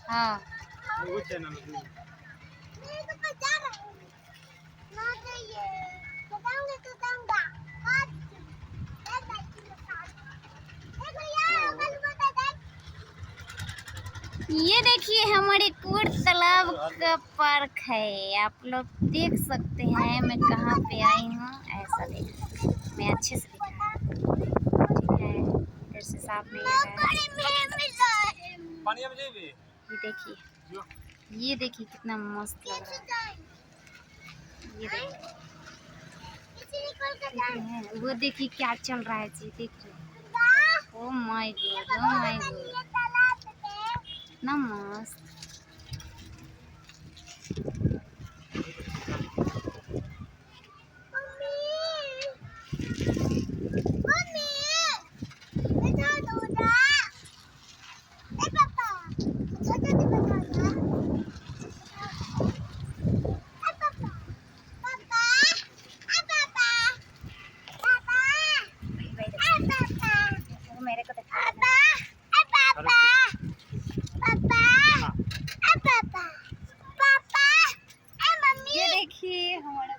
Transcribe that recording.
हाँ वो चैनल ये देखिए हमारे कोट तालाब का पार्क है। आप लोग देख सकते हैं मैं कहाँ पे आई हूँ। ऐसा देख मैं अच्छे से दिखा, ठीक है, इधर से साफ नहीं आ रहा है। ये देखिए कितना मस्त लग रहा है। ये देखिए वो देखिए क्या चल रहा है जी, देखिए। Oh my God, oh my God, कितना मस्त। मेरे को ये देखिए हमारा